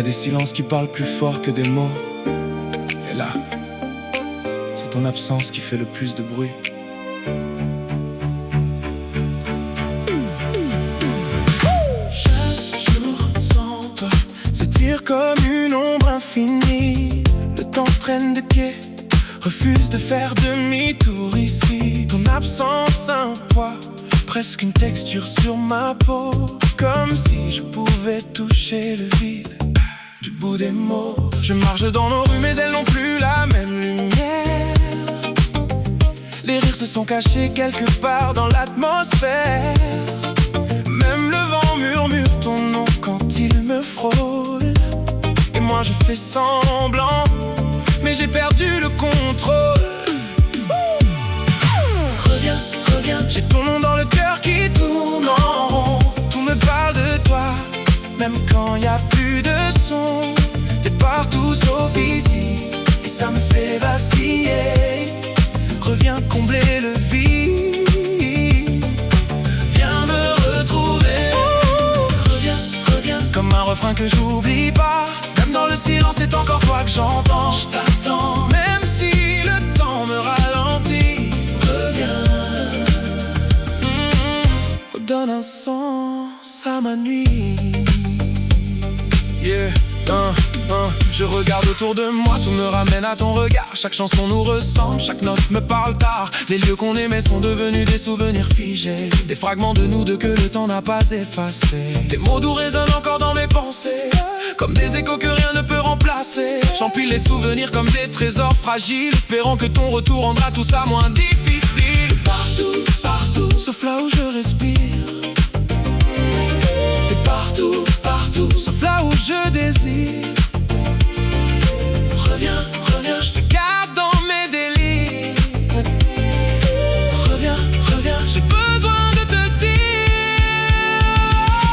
Y a des silences qui parlent plus fort que des mots. Et là, c'est ton absence qui fait le plus de bruit. Chaque jour sans toi s'étire comme une ombre infinie. Le temps traîne des pieds, refuse de faire demi-tour ici. Ton absence un poids, presque une texture sur ma peau. Comme si je pouvais toucher le vide du bout des mots. Je marche dans nos rues mais elles n'ont plus la même lumière. Les rires se sont cachés quelque part dans l'atmosphère. Même le vent murmure ton nom quand il me frôle. Et moi je fais semblant, mais j'ai perdu le contrôle. Reviens, reviens, j'ai ton nom dans le cœur qui tourne en rond. Tout me parle de toi, même quand y a plus de son. T'es partout sauf ici, et ça me fait vaciller. Reviens combler le vide, viens me retrouver. Reviens, reviens, comme un refrain que j'oublie pas. Même dans le silence c'est encore toi que j'entends. Je t'attends, même si le temps me ralentit. Reviens, redonne un sens à ma nuit. Yeah, je regarde autour de moi, tout me ramène à ton regard. Chaque chanson nous ressemble, chaque note me parle tard. Les lieux qu'on aimait sont devenus des souvenirs figés, des fragments de nous deux que le temps n'a pas effacés. Tes mots doux résonnent encore dans mes pensées, comme des échos que rien ne peut remplacer. J'empile les souvenirs comme des trésors fragiles, espérant que ton retour rendra tout ça moins difficile. Partout, partout, sauf là où je respire. T'es partout, partout, sauf là où je désire. Reviens, reviens, je te garde dans mes délires. Reviens, reviens, j'ai besoin de te dire.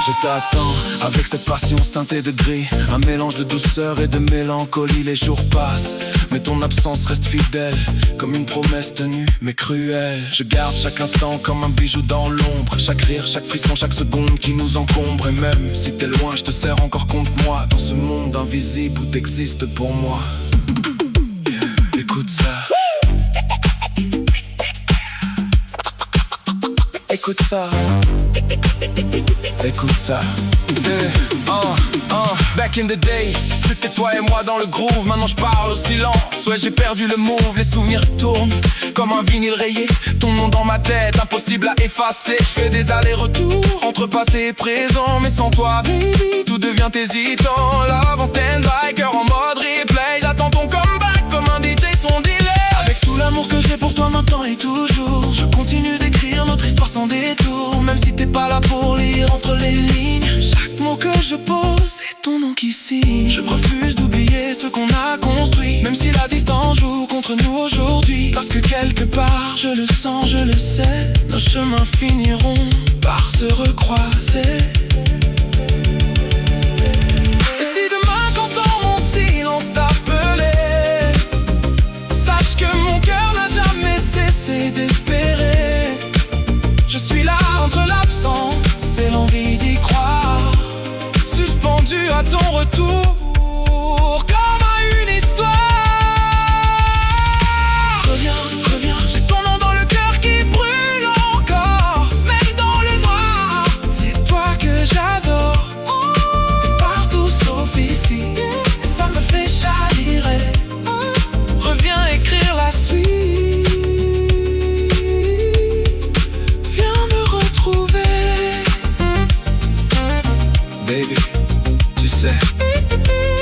Je t'attends avec cette patience teintée de gris, un mélange de douceur et de mélancolie. Les jours passent, mais ton absence reste fidèle, comme une promesse tenue mais cruelle. Je garde chaque instant comme un bijou dans l'ombre, chaque rire, chaque frisson, chaque seconde qui nous encombre. Et même si t'es loin, je te serre encore contre moi, dans ce monde invisible où t'existes pour moi. Yeah, écoute ça. Écoute ça. Écoute ça. Back in the days, c'était toi et moi dans le groove. Maintenant je parle au silence, ouais j'ai perdu le move. Les souvenirs tournent comme un vinyle rayé. Ton nom dans ma tête, impossible à effacer. Je fais des allers-retours entre passé et présent, mais sans toi baby, tout devient hésitant. Love en stand-by, cœur en mode replay. J'attends ton comeback comme un DJ son delay. Avec tout l'amour que j'ai pour toi maintenant et toujours, je continue d'écrire notre histoire sans détour. Même si t'es pas là pour lire entre les lignes, chaque mot que je pose, c'est ton nom qui signe. Je refuse d'oublier ce qu'on a construit, même si la distance joue contre nous aujourd'hui. Parce que quelque part, je le sens, je le sais, nos chemins finiront par se recroiser. Et si demain qu'entend mon silence t'appeler, sache que mon cœur n'a jamais cessé d'espérer. Je suis là entre l'absence et l'envie d'y croire, suspendu à ton retour comme à une histoire. Reviens, reviens, j'ai ton nom dans le cœur qui brûle encore. Même dans le noir, c'est toi que j'adore. T'es partout sauf ici, et ça me fait chavirer. Reviens écrire la suite. Baby, tu sais,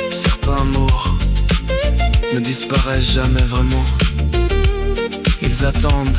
certains amours ne disparaissent jamais vraiment. Ils attendent